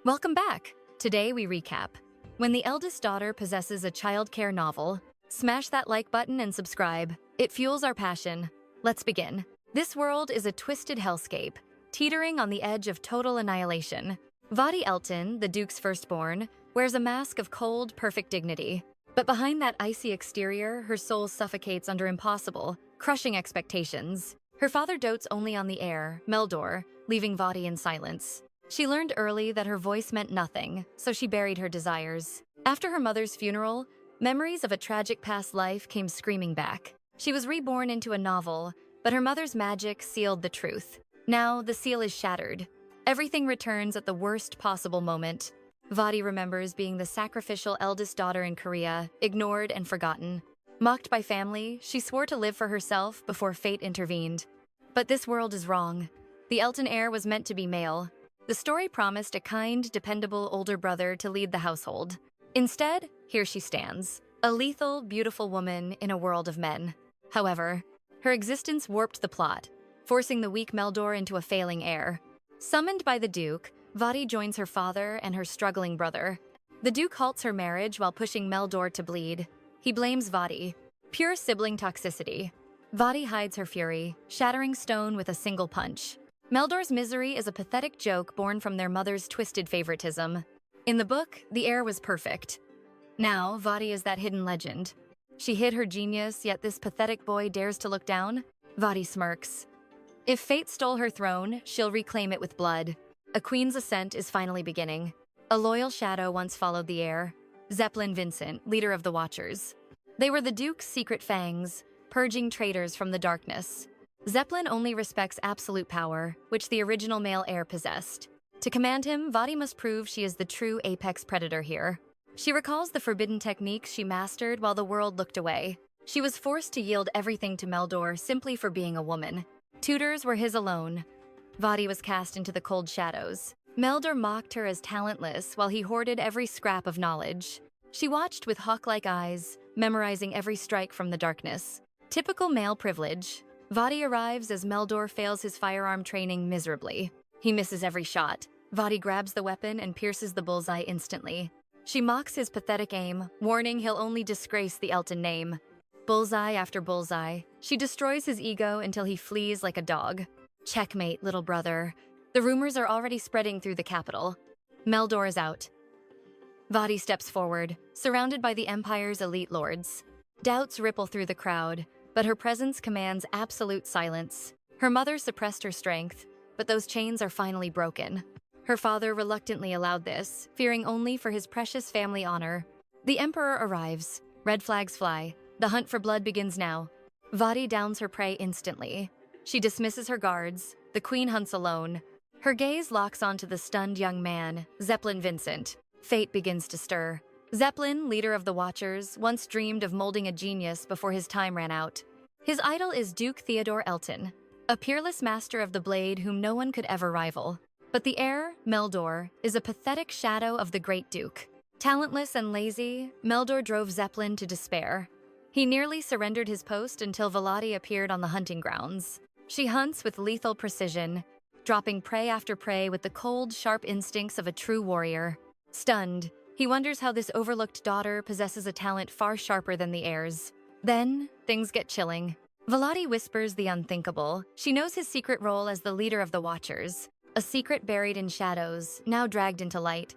Welcome back! Today we recap. When the eldest daughter possesses a childcare novel, smash that like button and subscribe. It fuels our passion. Let's begin. This world is a twisted hellscape, teetering on the edge of total annihilation. 𝒂𝒐𝒏𝒄, the Duke's firstborn, wears a mask of cold, perfect dignity. But behind that icy exterior, her soul suffocates under impossible, crushing expectations. Her father dotes only on the heir, 𝒂𝒊𝒏𝒈, leaving 𝒂𝒂𝒏 in silence. She learned early that her voice meant nothing, so she buried her desires. After her mother's funeral, memories of a tragic past life came screaming back. She was reborn into a novel, but her mother's magic sealed the truth. Now, the seal is shattered. Everything returns at the worst possible moment. 𝒂𝒂𝒏 remembers being the sacrificial eldest daughter in Korea, ignored and forgotten. Mocked by family, she swore to live for herself before fate intervened. But this world is wrong. The Elton heir was meant to be male. The story promised a kind, dependable older brother to lead the household. Instead, here she stands, a lethal, beautiful woman in a world of men. However, her existence warped the plot, forcing the weak 𝒂𝒊𝒏𝒈 into a failing heir. Summoned by the Duke, 𝒂𝒂𝒏 joins her father and her struggling brother. The Duke halts her marriage while pushing 𝒂𝒊𝒏𝒈 to bleed. He blames 𝒂𝒂𝒏. Pure sibling toxicity. 𝒂𝒂𝒏 hides her fury, shattering stone with a single punch. 𝒂𝒊𝒏𝒈's misery is a pathetic joke born from their mother's twisted favoritism. In the book, the heir was perfect. Now, 𝒂𝒂𝒏𝒈 is that hidden legend. She hid her genius, yet this pathetic boy dares to look down? 𝒂𝒂𝒏𝒈 smirks. If fate stole her throne, she'll reclaim it with blood. A queen's ascent is finally beginning. A loyal shadow once followed the heir, Zeppelin Vincent, leader of the Watchers. They were the Duke's secret fangs, purging traitors from the darkness. Zeppelin only respects absolute power, which the original male heir possessed. To command him, 𝒂𝒂𝒏𝒈 must prove she is the true apex predator here. She recalls the forbidden techniques she mastered while the world looked away. She was forced to yield everything to 𝒂𝒊𝒈 simply for being a woman. Tutors were his alone. 𝒂𝒂𝒏𝒈 was cast into the cold shadows. 𝒂𝒊𝒈 mocked her as talentless while he hoarded every scrap of knowledge. She watched with hawk-like eyes, memorizing every strike from the darkness. Typical male privilege. 𝒂𝒂𝒏𝒈 arrives as 𝒂𝒊𝒈 fails his firearm training miserably. He misses every shot. 𝒂𝒂𝒏𝒈 grabs the weapon and pierces the bullseye instantly. She mocks his pathetic aim, warning he'll only disgrace the Elton name. Bullseye after bullseye, she destroys his ego until he flees like a dog. Checkmate, little brother. The rumors are already spreading through the capital. 𝒂𝒊𝒈 is out. 𝒂𝒂𝒏𝒈 steps forward, surrounded by the Empire's elite lords. Doubts ripple through the crowd, but her presence commands absolute silence. Her mother suppressed her strength, but those chains are finally broken. Her father reluctantly allowed this, fearing only for his precious family honor. The Emperor arrives. Red flags fly. The hunt for blood begins now. 𝒂𝒂𝒏𝒈 downs her prey instantly. She dismisses her guards. The queen hunts alone. Her gaze locks onto the stunned young man, Zeppelin Vincent. Fate begins to stir. Zeppelin, leader of the Watchers, once dreamed of molding a genius before his time ran out. His idol is Duke Theodore Elton, a peerless master of the blade whom no one could ever rival. But the heir, 𝒂𝒊𝒈𝒈, is a pathetic shadow of the great Duke. Talentless and lazy, 𝒂𝒊𝒈 drove Zeppelin to despair. He nearly surrendered his post until 𝒂𝒂𝒏𝒈 appeared on the hunting grounds. She hunts with lethal precision, dropping prey after prey with the cold, sharp instincts of a true warrior. Stunned, he wonders how this overlooked daughter possesses a talent far sharper than the heir's. Then, things get chilling. 𝒂𝒂𝒏𝒈 whispers the unthinkable. She knows his secret role as the leader of the Watchers, a secret buried in shadows, now dragged into light.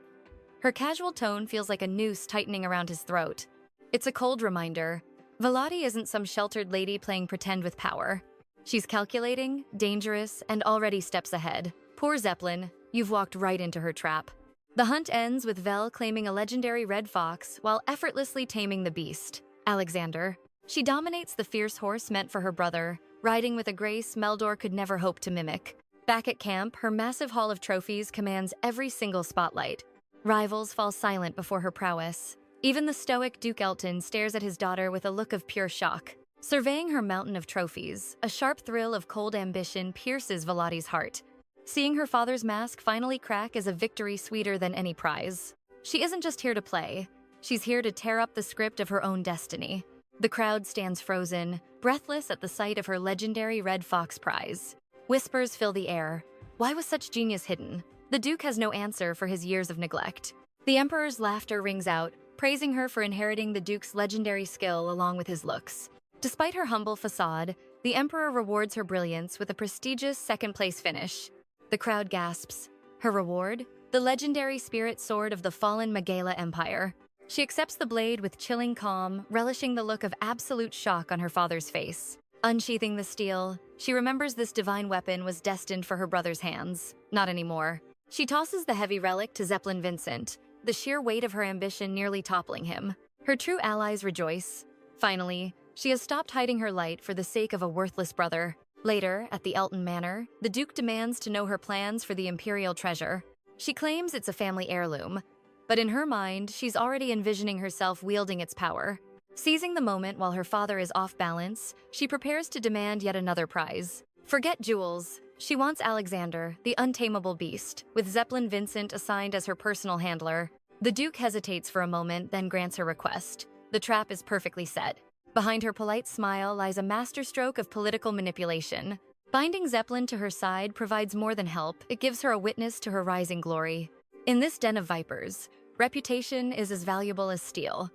Her casual tone feels like a noose tightening around his throat. It's a cold reminder. 𝒂𝒂𝒏𝒈 isn't some sheltered lady playing pretend with power. She's calculating, dangerous, and already steps ahead. Poor Zeppelin, you've walked right into her trap. The hunt ends with 𝒂𝒂𝒏𝒈 claiming a legendary red fox while effortlessly taming the beast, Alexander. She dominates the fierce horse meant for her brother, riding with a grace 𝒂𝒊𝒈 could never hope to mimic. Back at camp, her massive haul of trophies commands every single spotlight. Rivals fall silent before her prowess. Even the stoic Duke Elton stares at his daughter with a look of pure shock. Surveying her mountain of trophies, a sharp thrill of cold ambition pierces 𝒂𝒂𝒏𝒈's heart. Seeing her father's mask finally crack is a victory sweeter than any prize. She isn't just here to play. She's here to tear up the script of her own destiny. The crowd stands frozen, breathless at the sight of her legendary Red Fox prize. Whispers fill the air. Why was such genius hidden? The Duke has no answer for his years of neglect. The Emperor's laughter rings out, praising her for inheriting the Duke's legendary skill along with his looks. Despite her humble facade, the Emperor rewards her brilliance with a prestigious second-place finish. The crowd gasps. Her reward? The legendary spirit sword of the fallen Megala Empire. She accepts the blade with chilling calm, relishing the look of absolute shock on her father's face. Unsheathing the steel, she remembers this divine weapon was destined for her brother's hands. Not anymore. She tosses the heavy relic to 𝒂𝒏𝒏𝒐𝒏, the sheer weight of her ambition nearly toppling him. Her true allies rejoice. Finally, she has stopped hiding her light for the sake of a worthless brother. Later, at the Elton Manor, the Duke demands to know her plans for the imperial treasure. She claims it's a family heirloom, but in her mind, she's already envisioning herself wielding its power. Seizing the moment while her father is off balance, she prepares to demand yet another prize. Forget jewels. She wants Alexander, the untamable beast, with 𝒂𝒏𝒏𝒐𝒏 assigned as her personal handler. The Duke hesitates for a moment, then grants her request. The trap is perfectly set. Behind her polite smile lies a masterstroke of political manipulation. Binding 𝒂𝒏𝒏𝒐𝒏 to her side provides more than help, it gives her a witness to her rising glory. In this den of vipers, reputation is as valuable as steel.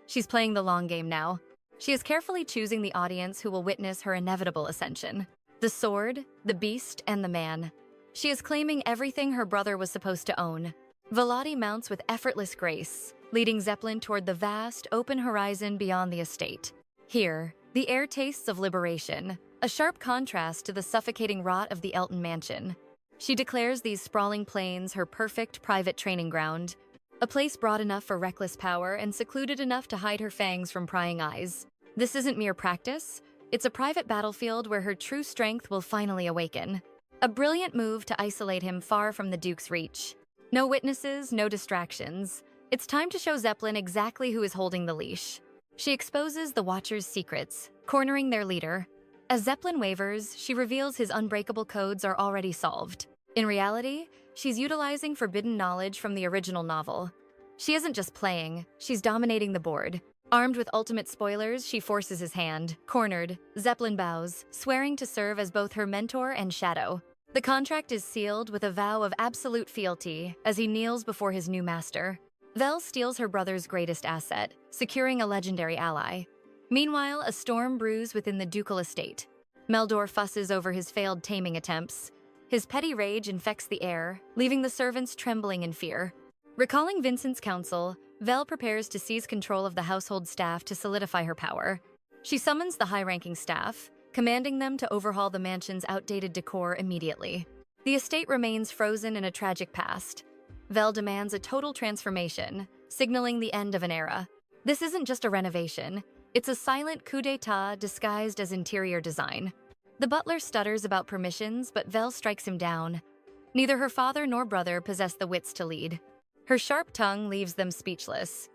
She's playing the long game now. She is carefully choosing the audience who will witness her inevitable ascension. The sword, the beast, and the man. She is claiming everything her brother was supposed to own. Volati mounts with effortless grace, leading 𝒂𝒏𝒏𝒐𝒏 toward the vast, open horizon beyond the estate. Here, the air tastes of liberation, a sharp contrast to the suffocating rot of the Elton mansion. She declares these sprawling plains her perfect private training ground, a place broad enough for reckless power and secluded enough to hide her fangs from prying eyes. This isn't mere practice. It's a private battlefield where her true strength will finally awaken. A brilliant move to isolate him far from the Duke's reach. No witnesses, no distractions. It's time to show 𝒂𝒏𝒏𝒐𝒏 exactly who is holding the leash. She exposes the Watchers' secrets, cornering their leader. As 𝒂𝒏𝒏𝒐𝒏 wavers, she reveals his unbreakable codes are already solved. In reality, she's utilizing forbidden knowledge from the original novel. She isn't just playing, she's dominating the board. Armed with ultimate spoilers, she forces his hand. Cornered, 𝒂𝒏𝒏𝒐𝒏 bows, swearing to serve as both her mentor and shadow. The contract is sealed with a vow of absolute fealty as he kneels before his new master. Vel steals her brother's greatest asset, securing a legendary ally. Meanwhile, a storm brews within the ducal estate. Meldor fusses over his failed taming attempts. His petty rage infects the air, leaving the servants trembling in fear. Recalling Vincent's counsel, Vel prepares to seize control of the household staff to solidify her power. She summons the high-ranking staff, commanding them to overhaul the mansion's outdated decor immediately. The estate remains frozen in a tragic past. Vel demands a total transformation, signaling the end of an era. This isn't just a renovation, it's a silent coup d'état disguised as interior design. The butler stutters about permissions, but Vel strikes him down. Neither her father nor brother possess the wits to lead. Her sharp tongue leaves them speechless.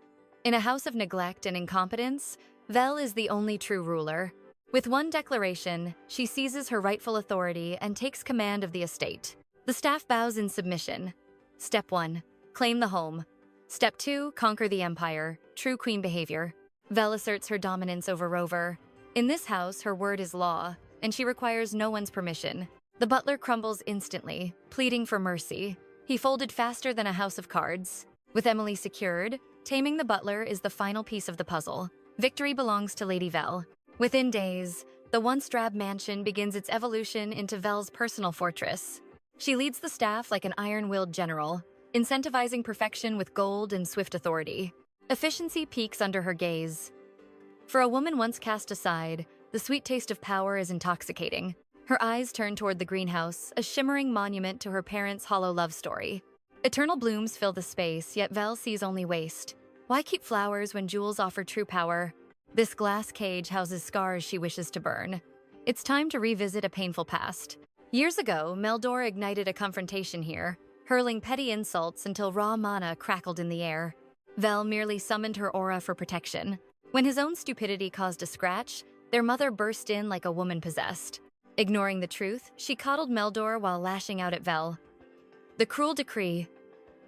In a house of neglect and incompetence, Vel is the only true ruler. With one declaration, she seizes her rightful authority and takes command of the estate. The staff bows in submission. Step 1. Claim the home. Step 2. Conquer the empire. True queen behavior. Vel asserts her dominance over Rover. In this house, her word is law, and she requires no one's permission. The butler crumbles instantly, pleading for mercy. He folded faster than a house of cards. With Emily secured, taming the butler is the final piece of the puzzle. Victory belongs to Lady Vel. Within days, the once drab mansion begins its evolution into Vel's personal fortress. She leads the staff like an iron-willed general, incentivizing perfection with gold and swift authority. Efficiency peaks under her gaze. For a woman once cast aside, the sweet taste of power is intoxicating. Her eyes turn toward the greenhouse, a shimmering monument to her parents' hollow love story. Eternal blooms fill the space, yet Vel sees only waste. Why keep flowers when jewels offer true power? This glass cage houses scars she wishes to burn. It's time to revisit a painful past. Years ago, Meldor ignited a confrontation here, hurling petty insults until raw mana crackled in the air. Vel merely summoned her aura for protection. When his own stupidity caused a scratch, their mother burst in like a woman possessed. Ignoring the truth, she coddled Meldor while lashing out at Vel. The cruel decree.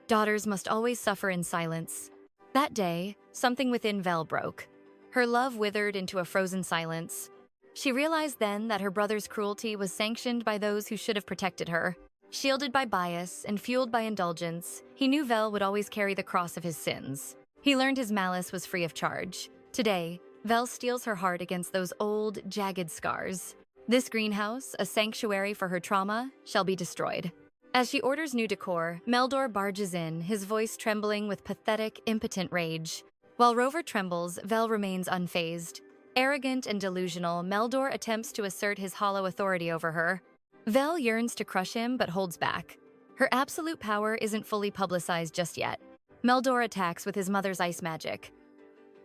Daughters must always suffer in silence. That day, something within Vel broke. Her love withered into a frozen silence. She realized then that her brother's cruelty was sanctioned by those who should have protected her. Shielded by bias and fueled by indulgence, he knew Vel would always carry the cross of his sins. He learned his malice was free of charge. Today, Vel steels her heart against those old, jagged scars. This greenhouse, a sanctuary for her trauma, shall be destroyed. As she orders new decor, Meldor barges in, his voice trembling with pathetic, impotent rage. While Rover trembles, Vel remains unfazed. Arrogant and delusional, Meldor attempts to assert his hollow authority over her. Vel yearns to crush him, but holds back. Her absolute power isn't fully publicized just yet. Meldor attacks with his mother's ice magic.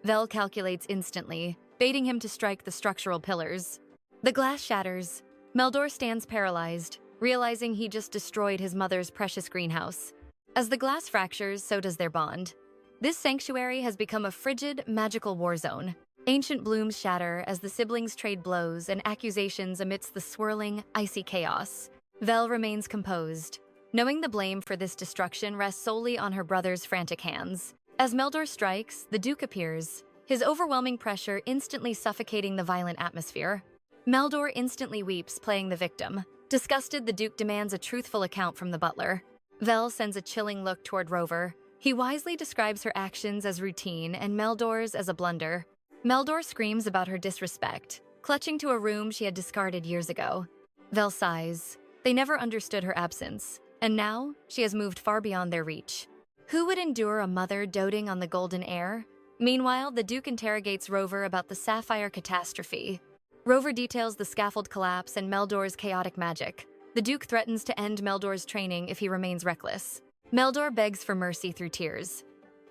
Vel calculates instantly, baiting him to strike the structural pillars. The glass shatters. Meldor stands paralyzed, realizing he just destroyed his mother's precious greenhouse. As the glass fractures, so does their bond. This sanctuary has become a frigid, magical war zone. Ancient blooms shatter as the siblings trade blows and accusations amidst the swirling, icy chaos. Vel remains composed, knowing the blame for this destruction rests solely on her brother's frantic hands. As Meldor strikes, the Duke appears, his overwhelming pressure instantly suffocating the violent atmosphere. Meldor instantly weeps, playing the victim. Disgusted, the Duke demands a truthful account from the butler. Vel sends a chilling look toward Rover. He wisely describes her actions as routine and Meldor's as a blunder. Meldor screams about her disrespect, clutching to a room she had discarded years ago. Vel sighs. They never understood her absence, and now she has moved far beyond their reach. Who would endure a mother doting on the golden heir? Meanwhile, the Duke interrogates Rover about the sapphire catastrophe. Rover details the scaffold collapse and Meldor's chaotic magic. The Duke threatens to end Meldor's training if he remains reckless. Meldor begs for mercy through tears.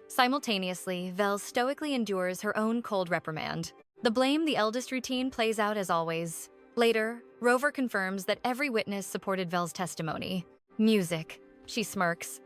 Simultaneously, Vel stoically endures her own cold reprimand. The blame the eldest routine plays out as always. Later, Rover confirms that every witness supported Vel's testimony. Music. She smirks.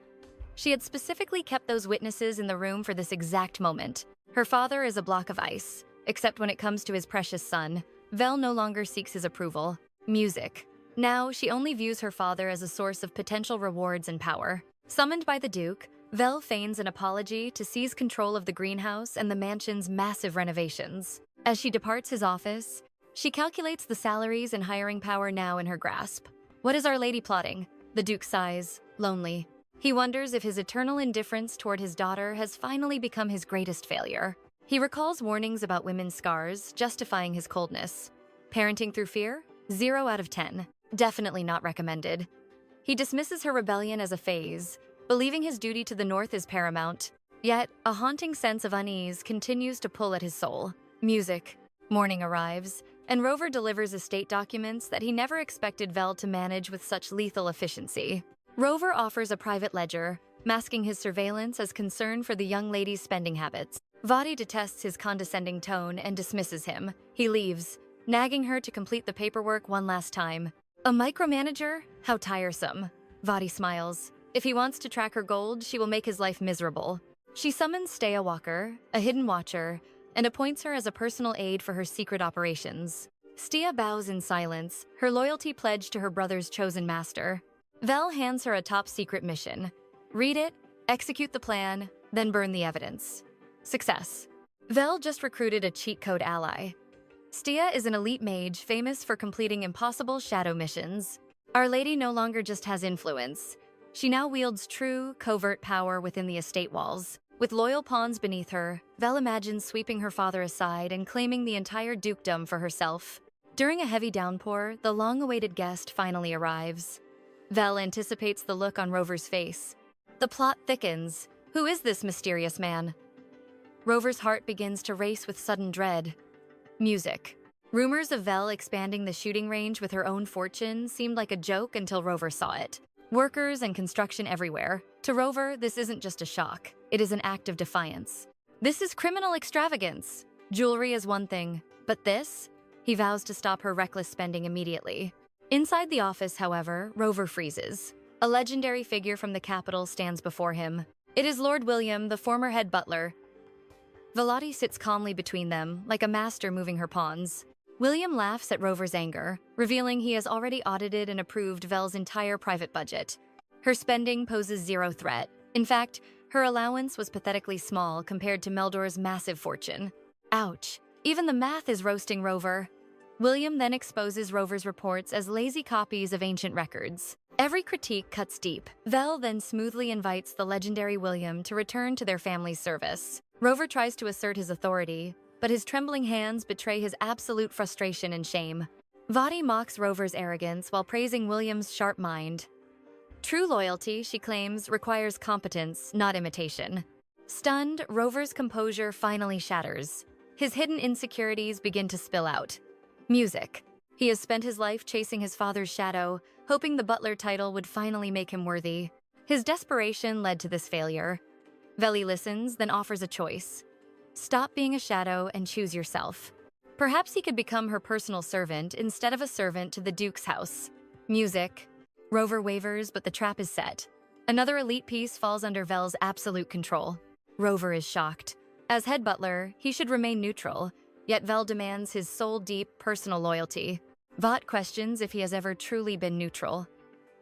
She had specifically kept those witnesses in the room for this exact moment. Her father is a block of ice, except when it comes to his precious son. Vel no longer seeks his approval. Music. Now, she only views her father as a source of potential rewards and power. Summoned by the Duke, Vel feigns an apology to seize control of the greenhouse and the mansion's massive renovations. As she departs his office, she calculates the salaries and hiring power now in her grasp. What is Our Lady plotting? The Duke sighs, lonely. He wonders if his eternal indifference toward his daughter has finally become his greatest failure. He recalls warnings about women's scars, justifying his coldness. Parenting through fear? 0 out of 10. Definitely not recommended. He dismisses her rebellion as a phase, believing his duty to the North is paramount. Yet, a haunting sense of unease continues to pull at his soul. Music. Morning arrives, and Rover delivers estate documents that he never expected Vel to manage with such lethal efficiency. Rover offers a private ledger, masking his surveillance as concern for the young lady's spending habits. Vadi detests his condescending tone and dismisses him. He leaves, nagging her to complete the paperwork one last time. A micromanager? How tiresome. Vadi smiles. If he wants to track her gold, she will make his life miserable. She summons Styawalker, a hidden watcher, and appoints her as a personal aide for her secret operations. Stia bows in silence, her loyalty pledged to her brother's chosen master. Vel hands her a top-secret mission. Read it, execute the plan, then burn the evidence. Success. Vel just recruited a cheat code ally. Stia is an elite mage famous for completing impossible shadow missions. Our Lady no longer just has influence. She now wields true, covert power within the estate walls. With loyal pawns beneath her, Vel imagines sweeping her father aside and claiming the entire dukedom for herself. During a heavy downpour, the long-awaited guest finally arrives. Vel anticipates the look on Rover's face. The plot thickens. Who is this mysterious man? Rover's heart begins to race with sudden dread. Music. Rumors of Vel expanding the shooting range with her own fortune seemed like a joke until Rover saw it. Workers and construction everywhere. To Rover, this isn't just a shock. It is an act of defiance. This is criminal extravagance. Jewelry is one thing, but this? He vows to stop her reckless spending immediately. Inside the office, however, Rover freezes. A legendary figure from the capital stands before him. It is Lord William, the former head butler. Velati sits calmly between them, like a master moving her pawns. William laughs at Rover's anger, revealing he has already audited and approved Vel's entire private budget. Her spending poses zero threat. In fact, her allowance was pathetically small compared to Meldor's massive fortune. Ouch. Even the math is roasting Rover. William then exposes Rover's reports as lazy copies of ancient records. Every critique cuts deep. Vel then smoothly invites the legendary William to return to their family's service. Rover tries to assert his authority, but his trembling hands betray his absolute frustration and shame. 𝒂𝒐𝒏 mocks Rover's arrogance while praising William's sharp mind. True loyalty, she claims, requires competence, not imitation. Stunned, Rover's composure finally shatters. His hidden insecurities begin to spill out. Music. He has spent his life chasing his father's shadow, hoping the butler title would finally make him worthy. His desperation led to this failure. Veli listens, then offers a choice. Stop being a shadow and choose yourself. Perhaps he could become her personal servant instead of a servant to the Duke's house. Music. Rover wavers, but the trap is set. Another elite piece falls under Vel's absolute control. Rover is shocked. As head butler, he should remain neutral, yet Vel demands his soul-deep personal loyalty. 𝒂𝒐𝒏 questions if he has ever truly been neutral.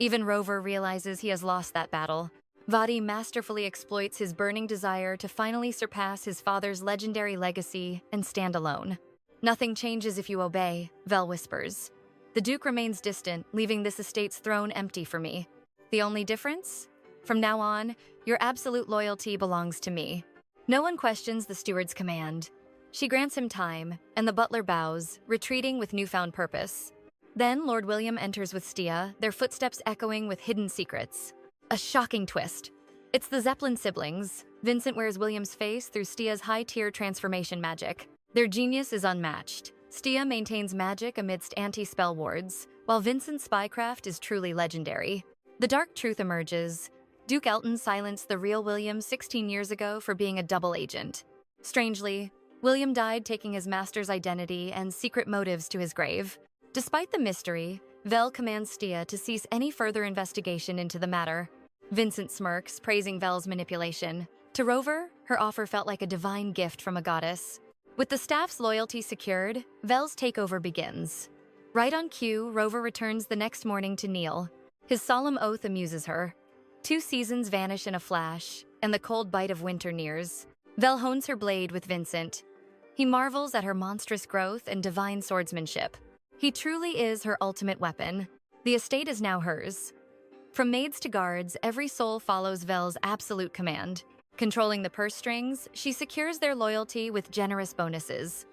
Even Rover realizes he has lost that battle. 𝒂𝒑 masterfully exploits his burning desire to finally surpass his father's legendary legacy and stand alone. Nothing changes if you obey, Vel whispers. The Duke remains distant, leaving this estate's throne empty for me. The only difference? From now on, your absolute loyalty belongs to me. No one questions the steward's command. She grants him time, and the butler bows, retreating with newfound purpose. Then Lord William enters with Stia, their footsteps echoing with hidden secrets. A shocking twist. It's the 𝒂𝒊𝒏𝒈 siblings. Vincent wears William's face through Stia's high-tier transformation magic. Their genius is unmatched. Stia maintains magic amidst anti-spell wards, while Vincent's spycraft is truly legendary. The dark truth emerges. Duke Elton silenced the real William 16 years ago for being a double agent. Strangely, William died taking his master's identity and secret motives to his grave. Despite the mystery, Vel commands Stia to cease any further investigation into the matter. Vincent smirks, praising Vel's manipulation. To Rover, her offer felt like a divine gift from a goddess. With the staff's loyalty secured, Vel's takeover begins. Right on cue, Rover returns the next morning to kneel. His solemn oath amuses her. 2 seasons vanish in a flash, and the cold bite of winter nears. Vel hones her blade with Vincent. He marvels at her monstrous growth and divine swordsmanship. He truly is her ultimate weapon. The estate is now hers. From maids to guards, every soul follows Vel's absolute command. Controlling the purse strings, she secures their loyalty with generous bonuses.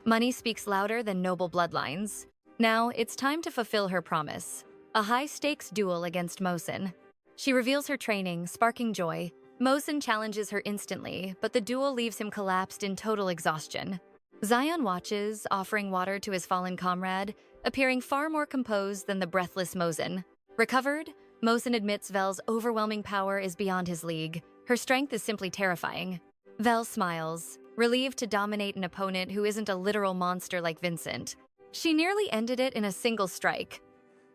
Money speaks louder than noble bloodlines. Now, it's time to fulfill her promise. A high-stakes duel against 𝒂𝒐𝒏𝒈. She reveals her training, sparking joy. 𝒂𝒐𝒏𝒈 challenges her instantly, but the duel leaves him collapsed in total exhaustion. Zion watches, offering water to his fallen comrade, appearing far more composed than the breathless 𝒂𝒐𝒏𝒈. Recovered, 𝒂𝒐𝒏𝒈 admits Vel's overwhelming power is beyond his league. Her strength is simply terrifying. Vel smiles, relieved to dominate an opponent who isn't a literal monster like Vincent. She nearly ended it in a single strike.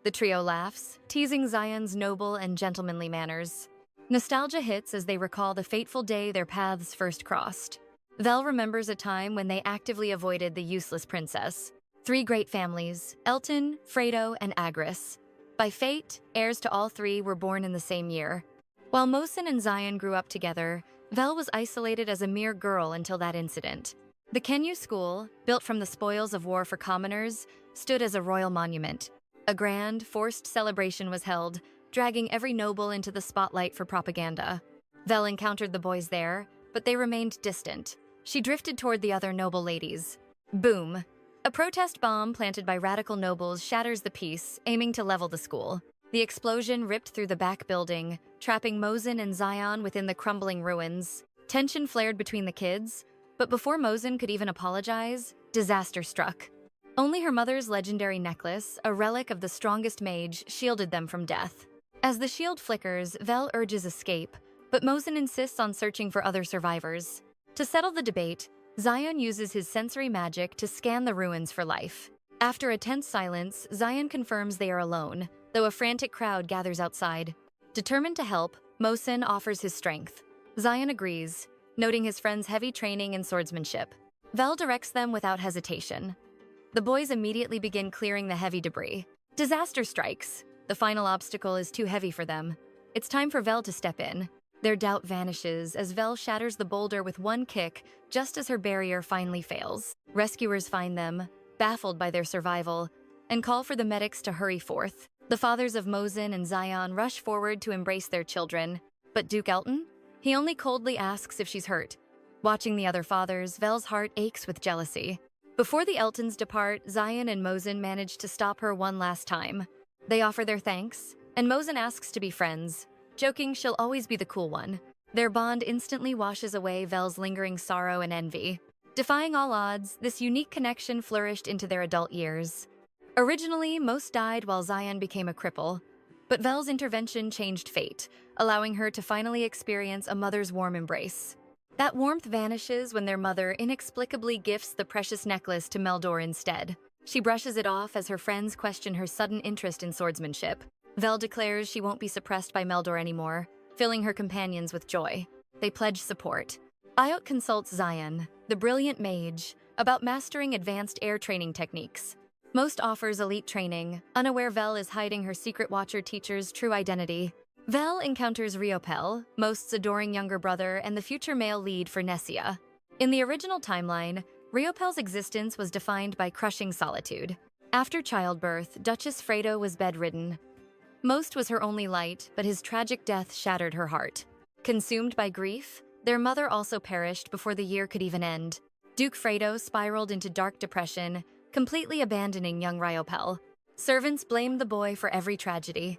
The trio laughs, teasing Zion's noble and gentlemanly manners. Nostalgia hits as they recall the fateful day their paths first crossed. Vel remembers a time when they actively avoided the useless princess. 3 great families, Elton, Fredo, and Agris. By fate, heirs to all 3 were born in the same year. While 𝒂𝒐𝒏𝒈 and Zion grew up together, Vel was isolated as a mere girl until that incident. The 𝒂𝒑 school, built from the spoils of war for commoners, stood as a royal monument. A grand, forced celebration was held, dragging every noble into the spotlight for propaganda. Vel encountered the boys there, but they remained distant. She drifted toward the other noble ladies. Boom! A protest bomb planted by radical nobles shatters the peace, aiming to level the school. The explosion ripped through the back building, trapping 𝒂𝒐𝒏𝒈 and Zion within the crumbling ruins. Tension flared between the kids, but before 𝒂𝒐𝒏𝒈 could even apologize, disaster struck. Only her mother's legendary necklace, a relic of the strongest mage, shielded them from death. As the shield flickers, Vel urges escape, but 𝒂𝒐𝒏𝒈 insists on searching for other survivors. To settle the debate, Zion uses his sensory magic to scan the ruins for life. After a tense silence, Zion confirms they are alone, though a frantic crowd gathers outside. Determined to help, 𝒂𝒂𝒏𝒈 offers his strength. Zion agrees, noting his friend's heavy training in swordsmanship. Vel directs them without hesitation. The boys immediately begin clearing the heavy debris. Disaster strikes. The final obstacle is too heavy for them. It's time for Vel to step in. Their doubt vanishes as Vel shatters the boulder with one kick, just as her barrier finally fails. Rescuers find them, baffled by their survival, and call for the medics to hurry forth. The fathers of Mosin and Zion rush forward to embrace their children, but Duke Elton? He only coldly asks if she's hurt. Watching the other fathers, Vel's heart aches with jealousy. Before the Eltons depart, Zion and Mosin manage to stop her one last time. They offer their thanks, and Mosin asks to be friends, joking she'll always be the cool one. Their bond instantly washes away Vel's lingering sorrow and envy. Defying all odds, this unique connection flourished into their adult years. Originally, most died while Zion became a cripple, but Vel's intervention changed fate, allowing her to finally experience a mother's warm embrace. That warmth vanishes when their mother inexplicably gifts the precious necklace to Meldor instead. She brushes it off as her friends question her sudden interest in swordsmanship. Vel declares she won't be suppressed by Meldor anymore, filling her companions with joy. They pledge support. 𝒈𝒈𝒏𝒐𝒓𝒅 consults Zion, the brilliant mage, about mastering advanced air training techniques. Most offers elite training, unaware Vel is hiding her secret watcher teacher's true identity. Vel encounters 𝒈𝒂𝒏𝒐𝒓𝒅, Most's adoring younger brother and the future male lead for 𝑛essya. In the original timeline, 𝒈𝒂𝒏𝒐𝒓𝒅's existence was defined by crushing solitude. After childbirth, Duchess Fredo was bedridden. Most was her only light, but his tragic death shattered her heart. Consumed by grief, their mother also perished before the year could even end. Duke Fredo spiraled into dark depression, completely abandoning young 𝒈𝒂𝒏𝒐𝒓𝒅. Servants blamed the boy for every tragedy.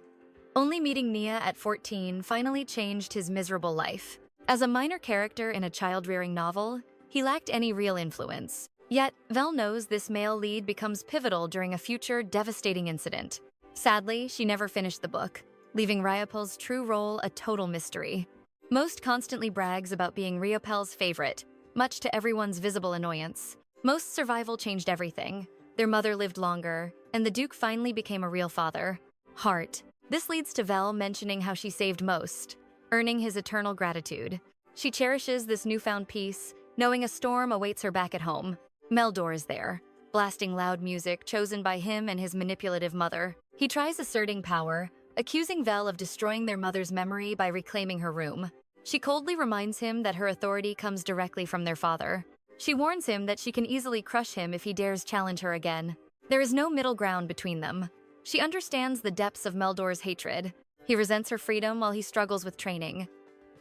Only meeting Nia at 14 finally changed his miserable life. As a minor character in a child-rearing novel, he lacked any real influence. Yet, Vel knows this male lead becomes pivotal during a future devastating incident. Sadly, she never finished the book, leaving 𝒈𝒂𝒏𝒐𝒓𝒅's true role a total mystery. Most constantly brags about being 𝒈𝒂𝒏𝒐𝒓's favorite, much to everyone's visible annoyance. Most survival changed everything. Their mother lived longer, and the Duke finally became a real father. Heart. This leads to Vel mentioning how she saved Most, earning his eternal gratitude. She cherishes this newfound peace, knowing a storm awaits her back at home. Meldor is there, blasting loud music chosen by him and his manipulative mother. He tries asserting power, accusing Vel of destroying their mother's memory by reclaiming her room. She coldly reminds him that her authority comes directly from their father. She warns him that she can easily crush him if he dares challenge her again. There is no middle ground between them. She understands the depths of Meldor's hatred. He resents her freedom while he struggles with training.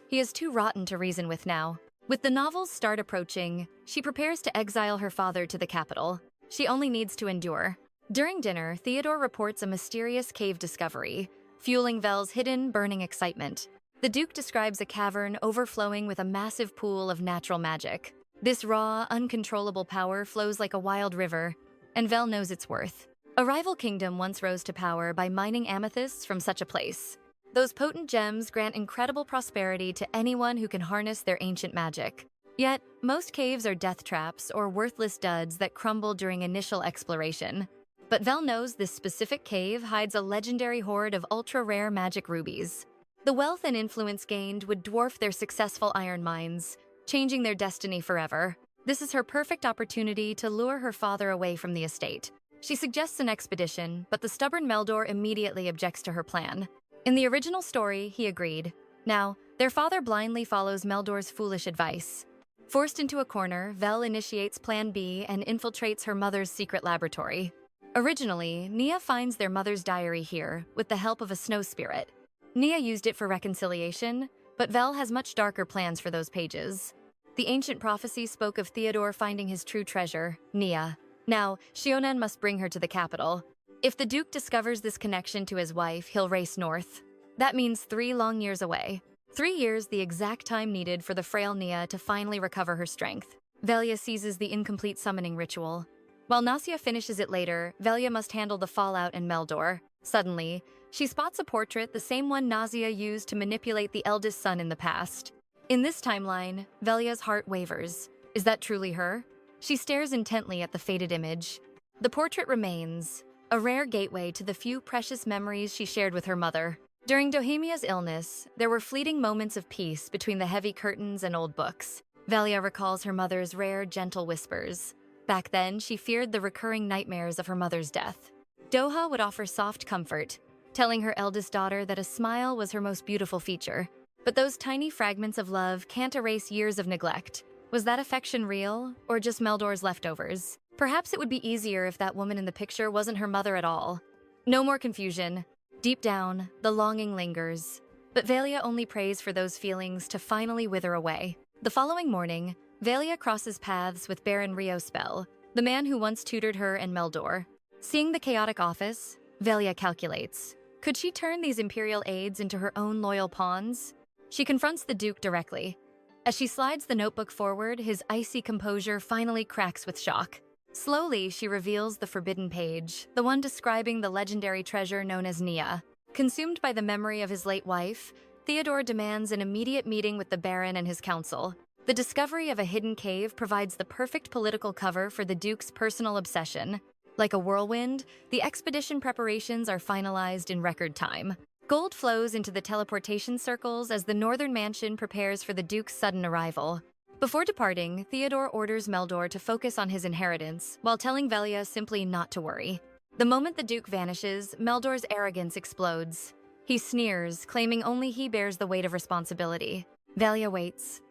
He is too rotten to reason with now. With the novel's start approaching, she prepares to exile her father to the capital. She only needs to endure. During dinner, Theodore reports a mysterious cave discovery, fueling Vel's hidden, burning excitement. The Duke describes a cavern overflowing with a massive pool of natural magic. This raw, uncontrollable power flows like a wild river, and Vel knows its worth. A rival kingdom once rose to power by mining amethysts from such a place. Those potent gems grant incredible prosperity to anyone who can harness their ancient magic. Yet, most caves are death traps or worthless duds that crumble during initial exploration. But Vel knows this specific cave hides a legendary hoard of ultra-rare magic rubies. The wealth and influence gained would dwarf their successful iron mines, changing their destiny forever. This is her perfect opportunity to lure her father away from the estate. She suggests an expedition, but the stubborn Meldor immediately objects to her plan. In the original story, he agreed. Now, their father blindly follows Meldor's foolish advice. Forced into a corner, Vel initiates Plan B and infiltrates her mother's secret laboratory. Originally, Nia finds their mother's diary here, with the help of a snow spirit. Nia used it for reconciliation, but Vel has much darker plans for those pages. The ancient prophecy spoke of Theodore finding his true treasure, Nia. Now, Xionan must bring her to the capital. If the Duke discovers this connection to his wife, he'll race north. That means 3 long years away. 3 years, the exact time needed for the frail Nia to finally recover her strength. Velya seizes the incomplete summoning ritual. While Nasya finishes it later, Velya must handle the fallout in Meldor. Suddenly, she spots a portrait, the same one Nasya used to manipulate the eldest son in the past. In this timeline, Velya's heart wavers. Is that truly her? She stares intently at the faded image. The portrait remains, a rare gateway to the few precious memories she shared with her mother. During Dohemia's illness, there were fleeting moments of peace between the heavy curtains and old books. Velya recalls her mother's rare, gentle whispers. Back then, she feared the recurring nightmares of her mother's death. Doha would offer soft comfort, telling her eldest daughter that a smile was her most beautiful feature. But those tiny fragments of love can't erase years of neglect. Was that affection real, or just Meldor's leftovers? Perhaps it would be easier if that woman in the picture wasn't her mother at all. No more confusion. Deep down, the longing lingers, but 𝒂𝒊𝒏 only prays for those feelings to finally wither away. The following morning, 𝒂𝒊𝒏 crosses paths with Baron 𝒂𝒏𝒐𝒄, the man who once tutored her and Meldor. Seeing the chaotic office, 𝒂𝒊𝒏 calculates. Could she turn these imperial aides into her own loyal pawns? She confronts the Duke directly. As she slides the notebook forward, his icy composure finally cracks with shock. Slowly, she reveals the forbidden page, the one describing the legendary treasure known as Nia. Consumed by the memory of his late wife, Theodore demands an immediate meeting with the Baron and his council. The discovery of a hidden cave provides the perfect political cover for the Duke's personal obsession. Like a whirlwind, the expedition preparations are finalized in record time. Gold flows into the teleportation circles as the northern mansion prepares for the Duke's sudden arrival. Before departing, Theodore orders Meldor to focus on his inheritance, while telling 𝒂𝒊𝒏 simply not to worry. The moment the Duke vanishes, Meldor's arrogance explodes. He sneers, claiming only he bears the weight of responsibility. 𝒂𝒊𝒏 waits.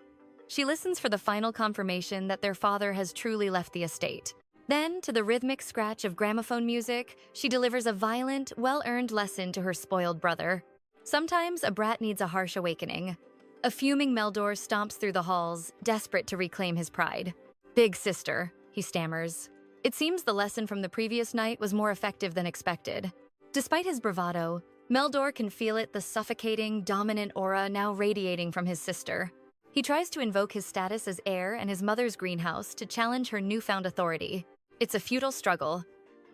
She listens for the final confirmation that their father has truly left the estate. Then, to the rhythmic scratch of gramophone music, she delivers a violent, well-earned lesson to her spoiled brother. Sometimes a brat needs a harsh awakening. A fuming Meldor stomps through the halls, desperate to reclaim his pride. "Big sister," he stammers. It seems the lesson from the previous night was more effective than expected. Despite his bravado, Meldor can feel the suffocating, dominant aura now radiating from his sister. He tries to invoke his status as heir and his mother's greenhouse to challenge her newfound authority. It's a futile struggle.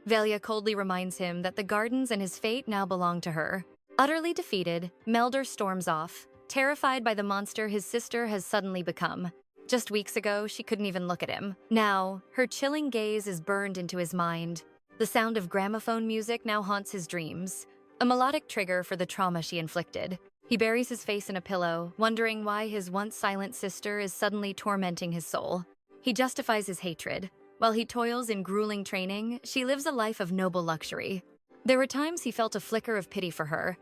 𝒂𝒊𝒏 coldly reminds him that the gardens and his fate now belong to her. Utterly defeated, Meldor storms off, terrified by the monster his sister has suddenly become. Just weeks ago, she couldn't even look at him. Now, her chilling gaze is burned into his mind. The sound of gramophone music now haunts his dreams, a melodic trigger for the trauma she inflicted. He buries his face in a pillow, wondering why his once silent sister is suddenly tormenting his soul. He justifies his hatred. While he toils in grueling training, she lives a life of noble luxury. There were times he felt a flicker of pity for her.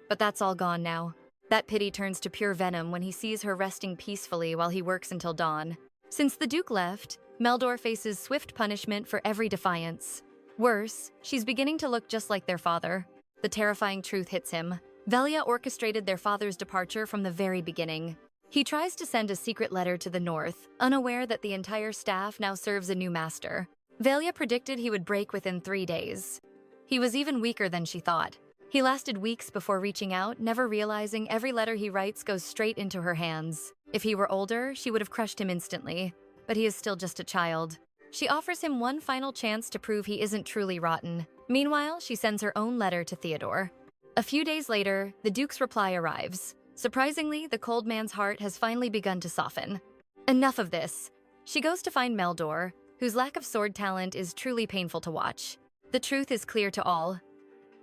But that's all gone now. That pity turns to pure venom when he sees her resting peacefully while he works until dawn. Since the Duke left, Meldor faces swift punishment for every defiance. Worse, she's beginning to look just like their father. The terrifying truth hits him. 𝒂𝒊𝒏 orchestrated their father's departure from the very beginning. He tries to send a secret letter to the north, unaware that the entire staff now serves a new master. 𝒂𝒊𝒏 predicted he would break within 3 days. He was even weaker than she thought. He lasted weeks before reaching out, never realizing every letter he writes goes straight into her hands. If he were older, she would have crushed him instantly. But he is still just a child. She offers him one final chance to prove he isn't truly rotten. Meanwhile, she sends her own letter to Theodore. A few days later, the Duke's reply arrives. Surprisingly, the cold man's heart has finally begun to soften. Enough of this. She goes to find Meldor, whose lack of sword talent is truly painful to watch. The truth is clear to all.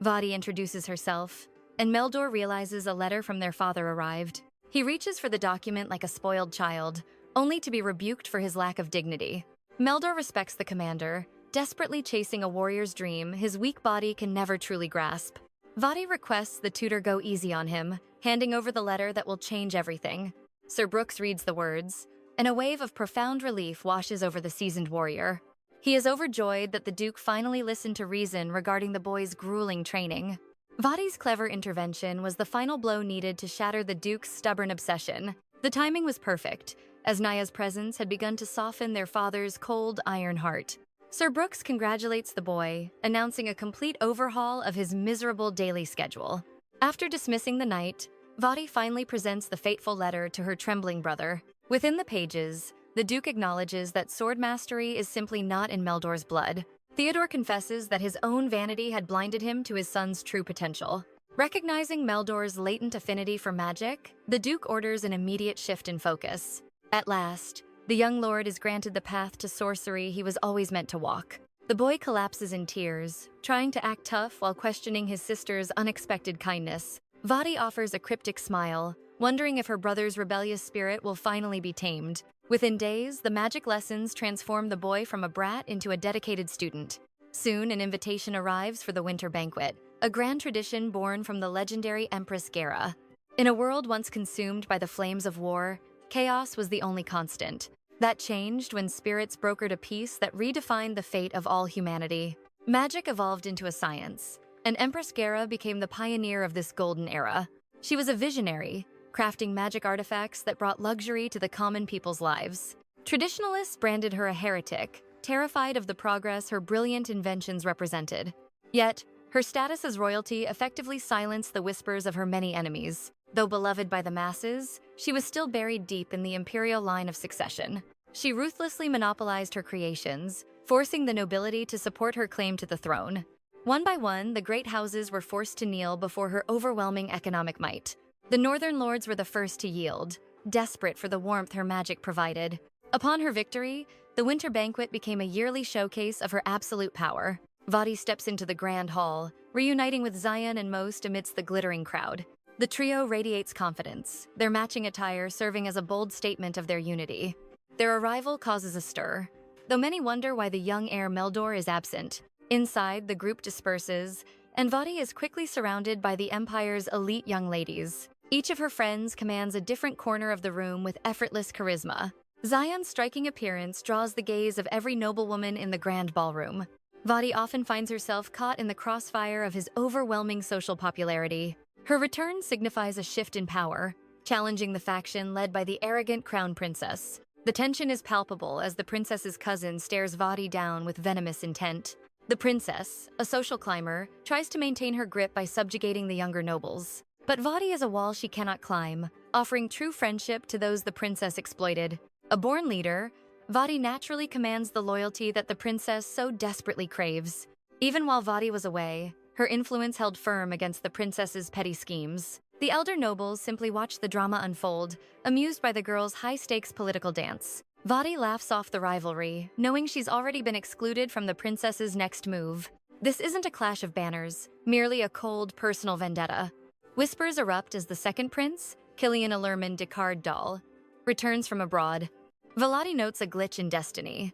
𝒂𝒏𝒈 introduces herself, and Meldor realizes a letter from their father arrived. He reaches for the document like a spoiled child, only to be rebuked for his lack of dignity. Meldor respects the commander, desperately chasing a warrior's dream his weak body can never truly grasp. 𝒂𝒏𝒈 requests the tutor go easy on him, handing over the letter that will change everything. Sir Brooks reads the words, and a wave of profound relief washes over the seasoned warrior. He is overjoyed that the Duke finally listened to reason regarding the boy's grueling training. 𝒂𝒏𝒈's clever intervention was the final blow needed to shatter the Duke's stubborn obsession. The timing was perfect, as Nia's presence had begun to soften their father's cold, iron heart. Sir Brooks congratulates the boy, announcing a complete overhaul of his miserable daily schedule. After dismissing the knight, 𝒂𝒏𝒈 finally presents the fateful letter to her trembling brother. Within the pages, the Duke acknowledges that sword mastery is simply not in Meldor's blood. Theodore confesses that his own vanity had blinded him to his son's true potential. Recognizing Meldor's latent affinity for magic, the Duke orders an immediate shift in focus. At last, the young lord is granted the path to sorcery he was always meant to walk. The boy collapses in tears, trying to act tough while questioning his sister's unexpected kindness. 𝒂𝒏𝒈 offers a cryptic smile, wondering if her brother's rebellious spirit will finally be tamed. Within days, the magic lessons transform the boy from a brat into a dedicated student. Soon, an invitation arrives for the winter banquet, a grand tradition born from the legendary Empress 𝒂𝒐𝒏𝒄. In a world once consumed by the flames of war, chaos was the only constant. That changed when spirits brokered a peace that redefined the fate of all humanity. Magic evolved into a science, and Empress 𝒂𝒏𝒐𝒅 became the pioneer of this golden era. She was a visionary, crafting magic artifacts that brought luxury to the common people's lives. Traditionalists branded her a heretic, terrified of the progress her brilliant inventions represented. Yet, her status as royalty effectively silenced the whispers of her many enemies. Though beloved by the masses, she was still buried deep in the imperial line of succession. She ruthlessly monopolized her creations, forcing the nobility to support her claim to the throne. One by one, the great houses were forced to kneel before her overwhelming economic might. The northern lords were the first to yield, desperate for the warmth her magic provided. Upon her victory, the winter banquet became a yearly showcase of her absolute power. 𝒂𝒑𝒐𝒏 steps into the grand hall, reuniting with Xion and Most amidst the glittering crowd. The trio radiates confidence, their matching attire serving as a bold statement of their unity. Their arrival causes a stir, though many wonder why the young heir Meldor is absent. Inside, the group disperses, and 𝒂𝒑𝒐𝒏 is quickly surrounded by the Empire's elite young ladies. Each of her friends commands a different corner of the room with effortless charisma. Xion's striking appearance draws the gaze of every noblewoman in the grand ballroom. 𝒂𝒑𝒐𝒏 often finds herself caught in the crossfire of his overwhelming social popularity. Her return signifies a shift in power, challenging the faction led by the arrogant crown princess. The tension is palpable as the princess's cousin stares 𝒂𝒑𝒏 down with venomous intent. The princess, a social climber, tries to maintain her grip by subjugating the younger nobles. But 𝒂𝒑𝒏 is a wall she cannot climb, offering true friendship to those the princess exploited. A born leader, 𝒂𝒑𝒏 naturally commands the loyalty that the princess so desperately craves. Even while 𝒂𝒑𝒏 was away, her influence held firm against the princess's petty schemes. The elder nobles simply watched the drama unfold, amused by the girl's high-stakes political dance. 𝒂𝒑𝒏 laughs off the rivalry, knowing she's already been excluded from the princess's next move. This isn't a clash of banners, merely a cold, personal vendetta. Whispers erupt as the second prince, 𝒂𝒐𝒎𝒏𝒂𝒏 Decard doll, returns from abroad. 𝒂𝒑𝒏 notes a glitch in destiny.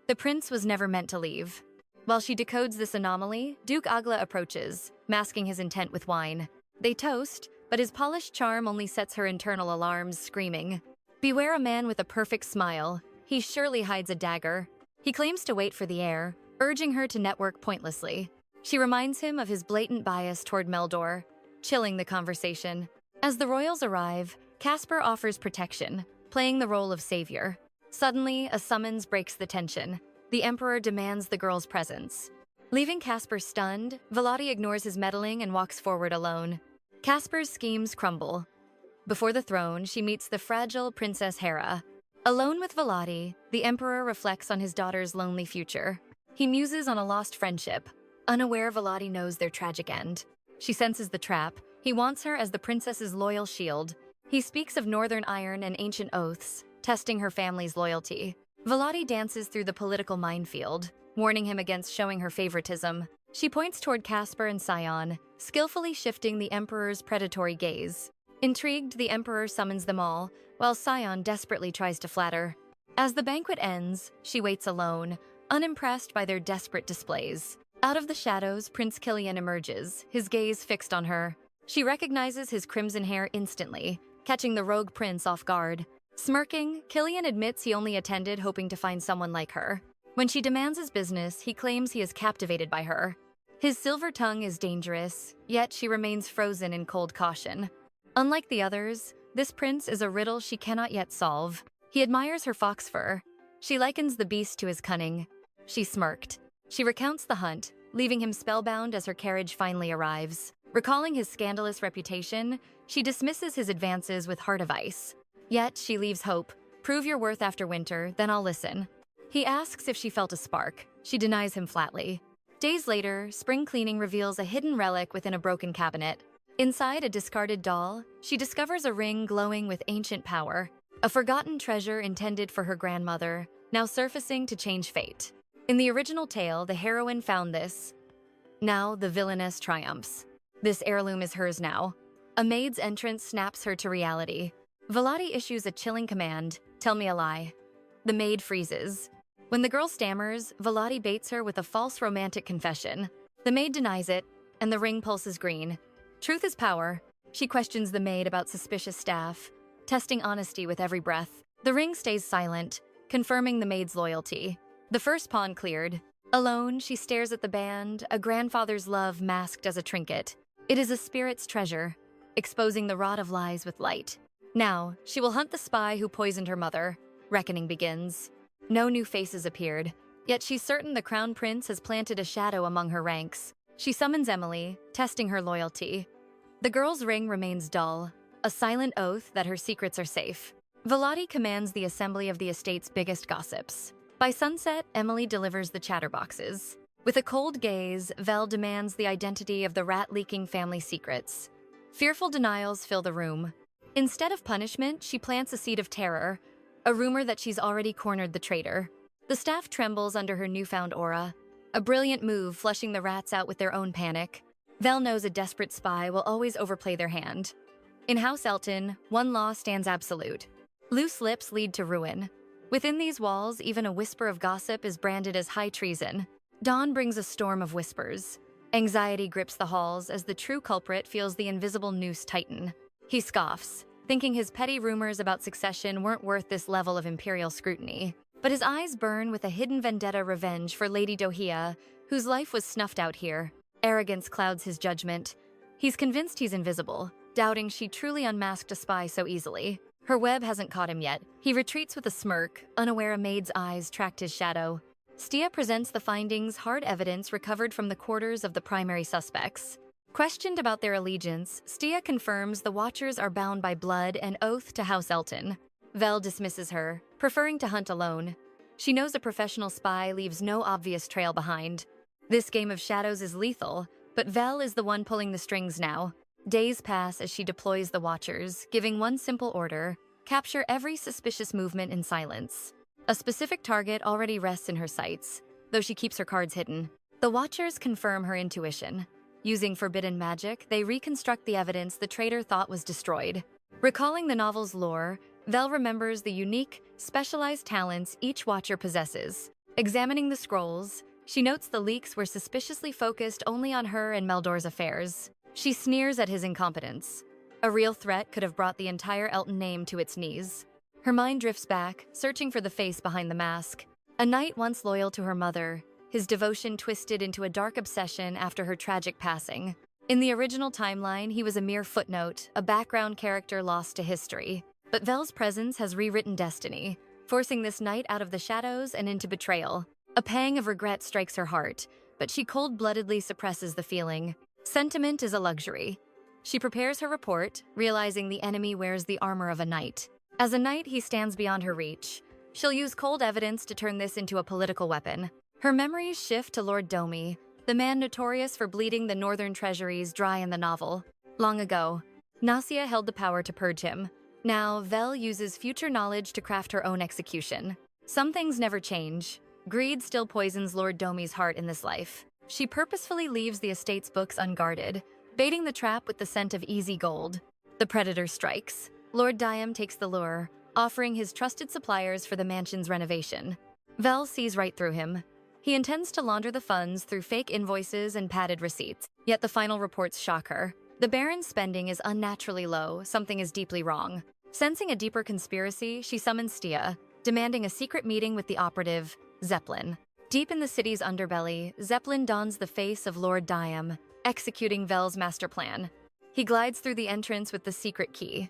The prince was never meant to leave. While she decodes this anomaly, Duke 𝒂𝒏𝒂𝒏 approaches, masking his intent with wine. They toast, but his polished charm only sets her internal alarms screaming. Beware a man with a perfect smile. He surely hides a dagger. He claims to wait for the heir, urging her to network pointlessly. She reminds him of his blatant bias toward Meldor, chilling the conversation. As the royals arrive, 𝒂𝒏𝒄 offers protection, playing the role of savior. Suddenly, a summons breaks the tension. The emperor demands the girl's presence. Leaving 𝒂𝒏𝒄 stunned, 𝒂𝒑𝒏𝒂𝒏 ignores his meddling and walks forward alone. 𝒂𝒏𝒄's schemes crumble. Before the throne, she meets the fragile Princess Heir. Alone with 𝒂𝒑𝒏𝒂𝒏, the emperor reflects on his daughter's lonely future. He muses on a lost friendship. Unaware, 𝒂𝒑𝒏𝒂𝒏 knows their tragic end. She senses the trap. He wants her as the princess's loyal shield. He speaks of northern iron and ancient oaths, testing her family's loyalty. 𝒂𝒑𝒏𝒂𝒏 dances through the political minefield, warning him against showing her favoritism. She points toward 𝒂𝒏𝒄 and Xion, skillfully shifting the emperor's predatory gaze. Intrigued, the emperor summons them all, while Xion desperately tries to flatter. As the banquet ends, she waits alone, unimpressed by their desperate displays. Out of the shadows, Prince 𝒂𝒐𝒎𝒏 emerges, his gaze fixed on her. She recognizes his crimson hair instantly, catching the rogue prince off guard. Smirking, 𝒂𝒑𝒏𝒂𝒏 admits he only attended hoping to find someone like her. When she demands his business, he claims he is captivated by her. His silver tongue is dangerous, yet she remains frozen in cold caution. Unlike the others, this prince is a riddle she cannot yet solve. He admires her fox fur. She likens the beast to his cunning. She smirked. She recounts the hunt, leaving him spellbound as her carriage finally arrives. Recalling his scandalous reputation, she dismisses his advances with heart of ice. Yet she leaves hope. Prove your worth after winter, then I'll listen. He asks if she felt a spark. She denies him flatly. Days later, spring cleaning reveals a hidden relic within a broken cabinet. Inside a discarded doll, she discovers a ring glowing with ancient power. A forgotten treasure intended for her grandmother, now surfacing to change fate. In the original tale, the heroine found this. Now the villainess triumphs. This heirloom is hers now. A maid's entrance snaps her to reality. 𝒂𝒂𝒏𝒂𝒏 issues a chilling command, "Tell me a lie." The maid freezes. When the girl stammers, 𝒂𝒂𝒏𝒂𝒏 baits her with a false romantic confession. The maid denies it, and the ring pulses green. Truth is power. She questions the maid about suspicious staff, testing honesty with every breath. The ring stays silent, confirming the maid's loyalty. The first pawn cleared. Alone, she stares at the band, a grandfather's love masked as a trinket. It is a spirit's treasure, exposing the rot of lies with light. Now, she will hunt the spy who poisoned her mother. Reckoning begins. No new faces appeared, yet she's certain the crown prince has planted a shadow among her ranks. She summons Emily, testing her loyalty. The girl's ring remains dull, a silent oath that her secrets are safe. Volati commands the assembly of the estate's biggest gossips. By sunset, Emily delivers the chatterboxes. With a cold gaze, Vel demands the identity of the rat-leaking family secrets. Fearful denials fill the room. Instead of punishment, she plants a seed of terror, a rumor that she's already cornered the traitor. The staff trembles under her newfound aura, a brilliant move flushing the rats out with their own panic. Vel knows a desperate spy will always overplay their hand. In House Elton, one law stands absolute. Loose lips lead to ruin. Within these walls, even a whisper of gossip is branded as high treason. Dawn brings a storm of whispers. Anxiety grips the halls as the true culprit feels the invisible noose tighten. He scoffs, thinking his petty rumors about succession weren't worth this level of imperial scrutiny. But his eyes burn with a hidden vendetta revenge for Lady Dohia, whose life was snuffed out here. Arrogance clouds his judgment. He's convinced he's invisible, doubting she truly unmasked a spy so easily. Her web hasn't caught him yet. He retreats with a smirk, unaware a maid's eyes tracked his shadow. Stia presents the findings, hard evidence recovered from the quarters of the primary suspects. Questioned about their allegiance, Stia confirms the Watchers are bound by blood and oath to House Elton. Vel dismisses her, preferring to hunt alone. She knows a professional spy leaves no obvious trail behind. This game of shadows is lethal, but Vel is the one pulling the strings now. Days pass as she deploys the Watchers, giving one simple order: capture every suspicious movement in silence. A specific target already rests in her sights, though she keeps her cards hidden. The Watchers confirm her intuition. Using forbidden magic, they reconstruct the evidence the traitor thought was destroyed. Recalling the novel's lore, Vel remembers the unique, specialized talents each Watcher possesses. Examining the scrolls, she notes the leaks were suspiciously focused only on her and Meldor's affairs. She sneers at his incompetence. A real threat could have brought the entire Elton name to its knees. Her mind drifts back, searching for the face behind the mask. A knight once loyal to her mother, his devotion twisted into a dark obsession after her tragic passing. In the original timeline, he was a mere footnote, a background character lost to history. But Vel's presence has rewritten destiny, forcing this knight out of the shadows and into betrayal. A pang of regret strikes her heart, but she cold-bloodedly suppresses the feeling. Sentiment is a luxury. She prepares her report, realizing the enemy wears the armor of a knight. As a knight, he stands beyond her reach. She'll use cold evidence to turn this into a political weapon. Her memories shift to Lord Domi, the man notorious for bleeding the northern treasuries dry in the novel. Long ago, Nasia held the power to purge him. Now, Vel uses future knowledge to craft her own execution. Some things never change. Greed still poisons Lord Domi's heart in this life. She purposefully leaves the estate's books unguarded, baiting the trap with the scent of easy gold. The predator strikes. Lord Diam takes the lure, offering his trusted suppliers for the mansion's renovation. Vel sees right through him. He intends to launder the funds through fake invoices and padded receipts, yet the final reports shock her. The Baron's spending is unnaturally low, something is deeply wrong. Sensing a deeper conspiracy, she summons Stia, demanding a secret meeting with the operative, Zeppelin. Deep in the city's underbelly, Zeppelin dons the face of Lord Diam, executing Vel's master plan. He glides through the entrance with the secret key.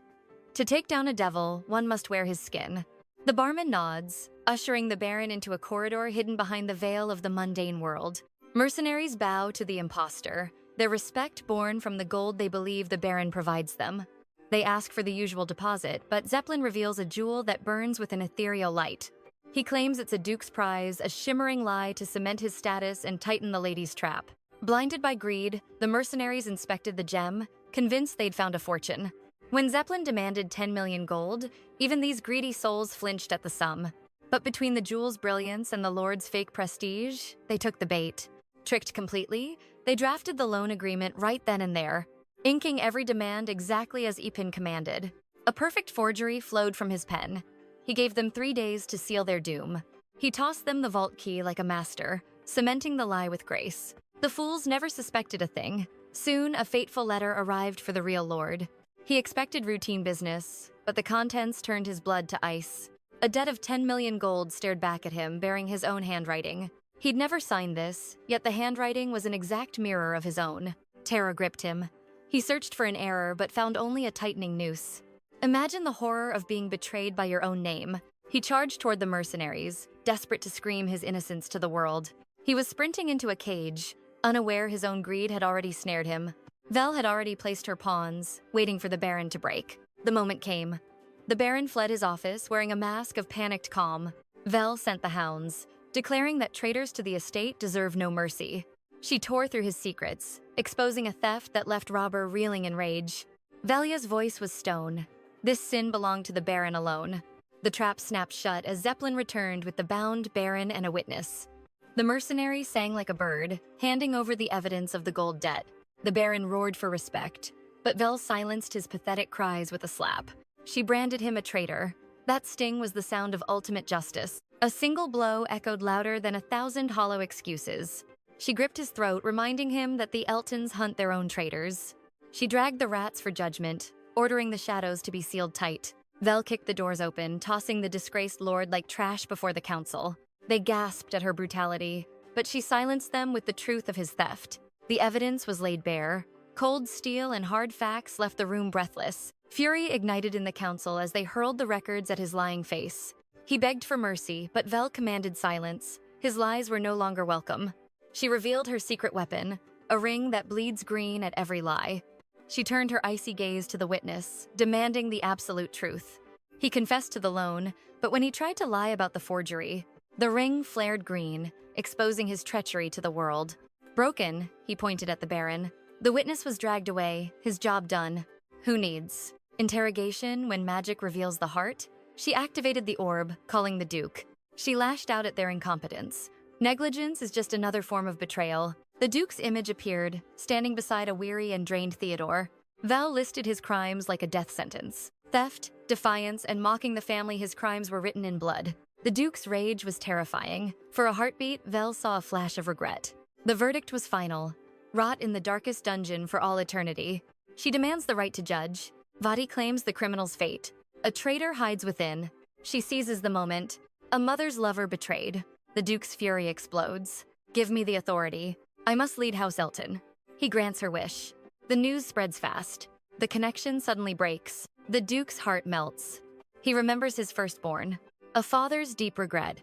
To take down a devil, one must wear his skin. The barman nods, ushering the Baron into a corridor hidden behind the veil of the mundane world. Mercenaries bow to the imposter, their respect born from the gold they believe the Baron provides them. They ask for the usual deposit, but Zeppelin reveals a jewel that burns with an ethereal light. He claims it's a duke's prize, a shimmering lie to cement his status and tighten the lady's trap. Blinded by greed, the mercenaries inspected the gem, convinced they'd found a fortune. When Zeppelin demanded 10 million gold, even these greedy souls flinched at the sum. But between the jewel's brilliance and the Lord's fake prestige, they took the bait. Tricked completely, they drafted the loan agreement right then and there, inking every demand exactly as Ipin commanded. A perfect forgery flowed from his pen. He gave them 3 days to seal their doom. He tossed them the vault key like a master, cementing the lie with grace. The fools never suspected a thing. Soon, a fateful letter arrived for the real lord. He expected routine business, but the contents turned his blood to ice. A debt of 10 million gold stared back at him, bearing his own handwriting. He'd never signed this, yet the handwriting was an exact mirror of his own. Terror gripped him. He searched for an error but found only a tightening noose. Imagine the horror of being betrayed by your own name. He charged toward the mercenaries, desperate to scream his innocence to the world. He was sprinting into a cage, unaware his own greed had already snared him. Vel had already placed her pawns, waiting for the Baron to break. The moment came. The Baron fled his office wearing a mask of panicked calm. Vel sent the hounds, declaring that traitors to the estate deserve no mercy. She tore through his secrets, exposing a theft that left Robber reeling in rage. Velia's voice was stone. This sin belonged to the Baron alone. The trap snapped shut as Zeppelin returned with the bound Baron and a witness. The mercenary sang like a bird, handing over the evidence of the gold debt. The Baron roared for respect, but Vel silenced his pathetic cries with a slap. She branded him a traitor. That sting was the sound of ultimate justice. A single blow echoed louder than 1,000 hollow excuses. She gripped his throat, reminding him that the Eltons hunt their own traitors. She dragged the rats for judgment, ordering the shadows to be sealed tight. Vel kicked the doors open, tossing the disgraced lord like trash before the council. They gasped at her brutality, but she silenced them with the truth of his theft. The evidence was laid bare. Cold steel and hard facts left the room breathless. Fury ignited in the council as they hurled the records at his lying face. He begged for mercy, but Vel commanded silence. His lies were no longer welcome. She revealed her secret weapon, a ring that bleeds green at every lie. She turned her icy gaze to the witness, demanding the absolute truth. He confessed to the loan, but when he tried to lie about the forgery, the ring flared green, exposing his treachery to the world. Broken, he pointed at the Baron. The witness was dragged away, his job done. Who needs interrogation when magic reveals the heart? She activated the orb, calling the Duke. She lashed out at their incompetence. Negligence is just another form of betrayal. The Duke's image appeared, standing beside a weary and drained Theodore. Vel listed his crimes like a death sentence. Theft, defiance, and mocking the family his crimes were written in blood. The Duke's rage was terrifying. For a heartbeat, Vel saw a flash of regret. The verdict was final. Rot in the darkest dungeon for all eternity. She demands the right to judge. Vadi claims the criminal's fate. A traitor hides within. She seizes the moment. A mother's lover betrayed. The Duke's fury explodes. Give me the authority. I must lead House Elton. He grants her wish. The news spreads fast. The connection suddenly breaks. The Duke's heart melts. He remembers his firstborn. A father's deep regret.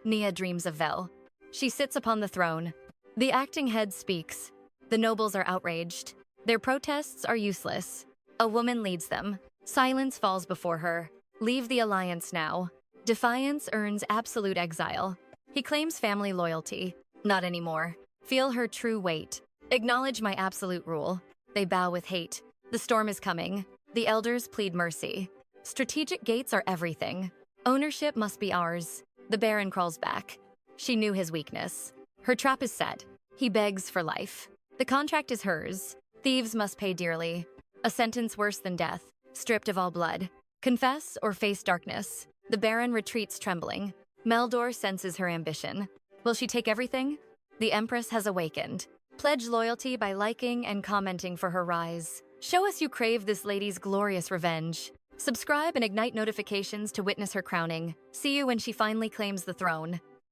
Nia dreams of Vel. She sits upon the throne. The acting head speaks. The nobles are outraged. Their protests are useless. A woman leads them. Silence falls before her. Leave the alliance now. Defiance earns absolute exile. He claims family loyalty. Not anymore. Feel her true weight. Acknowledge my absolute rule. They bow with hate. The storm is coming. The elders plead mercy. Strategic gates are everything. Ownership must be ours. The Baron crawls back. She knew his weakness. Her trap is set. He begs for life. The contract is hers. Thieves must pay dearly. A sentence worse than death. Stripped of all blood. Confess or face darkness. The Baron retreats trembling. Meldor senses her ambition. Will she take everything? The Empress has awakened. Pledge loyalty by liking and commenting for her rise. Show us you crave this lady's glorious revenge. Subscribe and ignite notifications to witness her crowning. See you when she finally claims the throne.